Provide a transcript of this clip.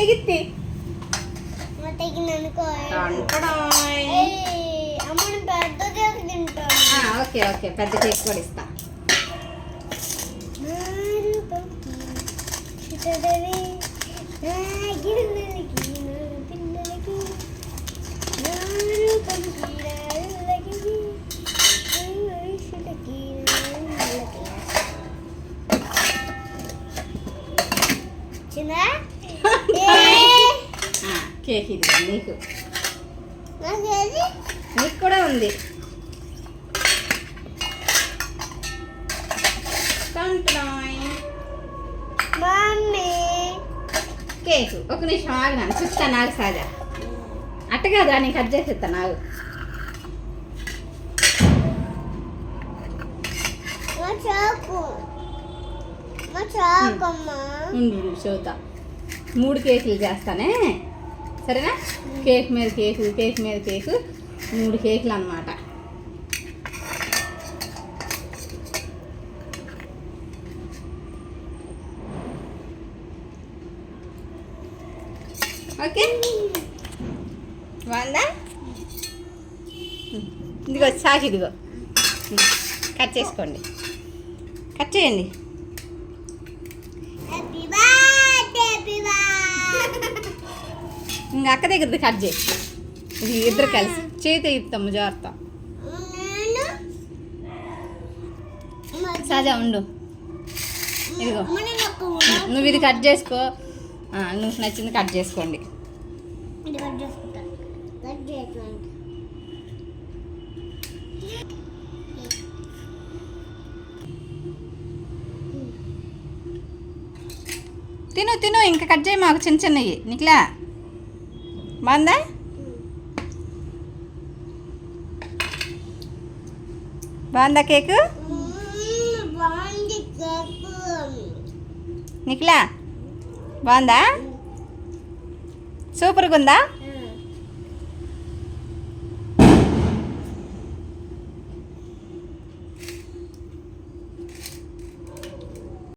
తెగిత్తి okay okay పెద్ద cake కూడా ఇస్తా. కేక్ ఇది నీకు నీకు కూడా ఉంది. కేక్ ఒక నిమిషం ఆగినాను చూస్తా. నాకు సాజా అట్ట కాదా నేను కట్ చేసేస్తా. నాకు చూద్దా 3 కేకులు చేస్తానే సరేనా. కేక్ మీద కేకు కేక్ మీద కేకు 3 కేకులు అన్నమాట. ఓకే బాగుందా? ఇదిగో సాకి ఇదిగో కట్ చేసుకోండి. కట్ చేయండి. ఇంకా అక్క దగ్గరది కట్ చేయి. ఇది ఇద్దరు కలిసి చేతి ఇస్తాము జాగ్రత్త. సజా ఉండు. ఇదిగో నువ్వు ఇది కట్ చేసుకో. నువ్వు నచ్చింది కట్ చేసుకోండి. తిను తిను ఇంకా కట్ చేయి మాకు చిన్న చిన్నవి. నిఖిలా బాగుందా? బాగుందా కేకు? నిఖిలా బాగుందా? సూపర్గా ఉందా?